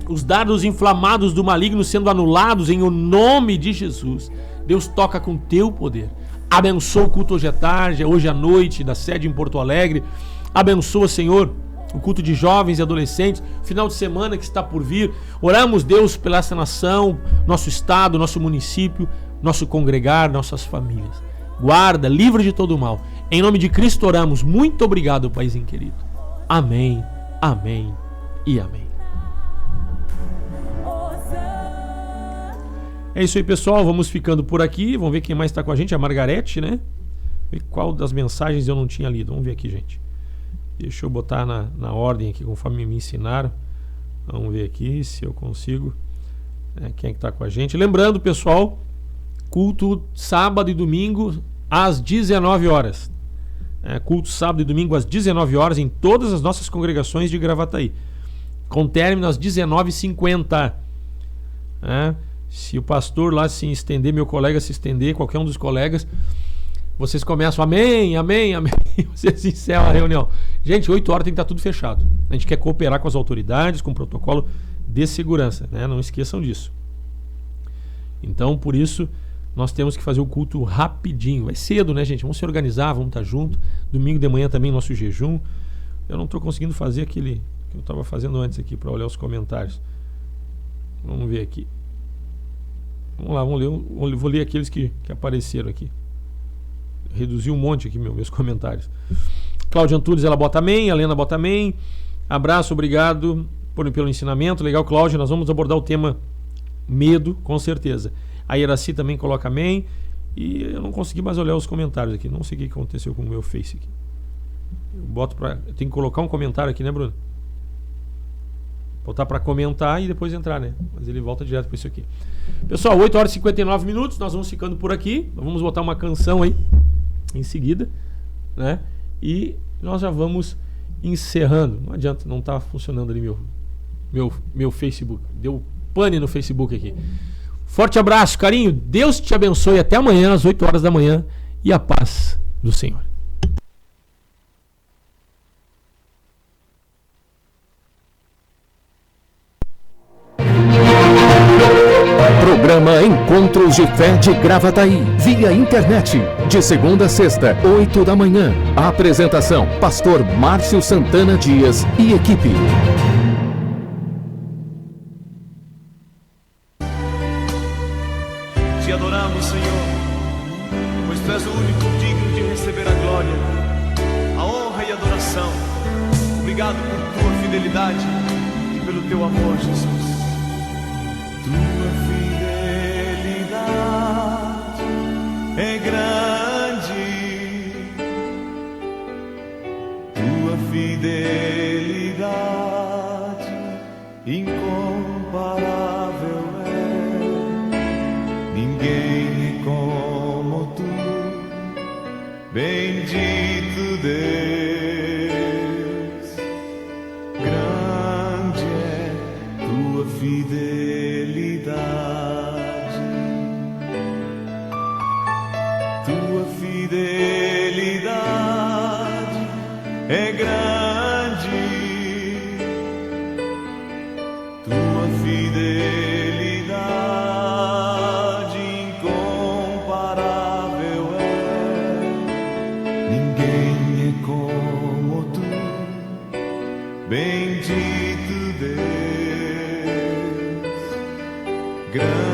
B: os dardos inflamados do maligno sendo anulados em o nome de Jesus. Deus, toca com teu poder. Abençoa o culto hoje à tarde, hoje à noite, da sede em Porto Alegre. Abençoa, Senhor, o culto de jovens e adolescentes, final de semana que está por vir. Oramos, Deus, pela essa nação, nosso estado, nosso município, nosso congregar, nossas famílias. Guarda, livra de todo o mal. Em nome de Cristo oramos. Muito obrigado, Paizinho querido. Amém, amém e amém. É isso aí, pessoal. Vamos ficando por aqui. Vamos ver quem mais está com a gente. A Margarete, né? Ver qual das mensagens eu não tinha lido. Vamos ver aqui, gente. Deixa eu botar na ordem aqui, conforme me ensinaram. Vamos ver aqui se eu consigo. Quem é que está com a gente? Lembrando, pessoal, culto sábado e domingo às 19 horas. Culto sábado e domingo às 19 horas em todas as nossas congregações de Gravataí. Com término às 19h50. Se o pastor lá se estender, meu colega se estender, qualquer um dos colegas, vocês começam amém, amém, amém, vocês encerram a reunião. Gente, 8 horas tem que estar tudo fechado. A gente quer cooperar com as autoridades, com o protocolo de segurança, né? Não esqueçam disso. Então, por isso, nós temos que fazer o culto rapidinho. É cedo, né, gente? Vamos se organizar, vamos estar junto. Domingo de manhã também nosso jejum. Eu não estou conseguindo fazer aquele que eu estava fazendo antes aqui para olhar os comentários. Vamos ver aqui. Vamos lá, vou ler aqueles que apareceram aqui. Reduzi um monte aqui meus comentários. Cláudia Antunes, ela bota amém. A Helena bota amém. Abraço, obrigado pelo ensinamento. Legal, Cláudia. Nós vamos abordar o tema medo, com certeza. A Iraci também coloca amém. E eu não consegui mais olhar os comentários aqui. Não sei o que aconteceu com o meu Face aqui. Eu tenho que colocar um comentário aqui, né, Bruno? Botar para comentar e depois entrar, né? Mas ele volta direto para isso aqui. Pessoal, 8 horas e 59 minutos. Nós vamos ficando por aqui. Nós vamos botar uma canção aí em seguida, né? E nós já vamos encerrando. Não adianta, não tá funcionando ali meu Facebook. Deu pane no Facebook aqui. Forte abraço, carinho. Deus te abençoe. Até amanhã, às 8 horas da manhã. E a paz do Senhor.
A: Programa Encontros de Fé de Gravataí, via internet, de segunda a sexta, 8 da manhã. A apresentação, pastor Márcio Santana Dias e equipe.
C: Te adoramos, Senhor, pois Tu és o único digno de receber a glória, a honra e a adoração. Obrigado por Tua fidelidade e pelo Teu amor, Jesus. Tua fidelidade é grande, Tua fidelidade incomparável é. Ninguém é como Tu, bendito Deus. Grande é Tua fidelidade. Tua fidelidade é grande, Tua fidelidade incomparável é. Ninguém é como Tu, bendito Deus. Grande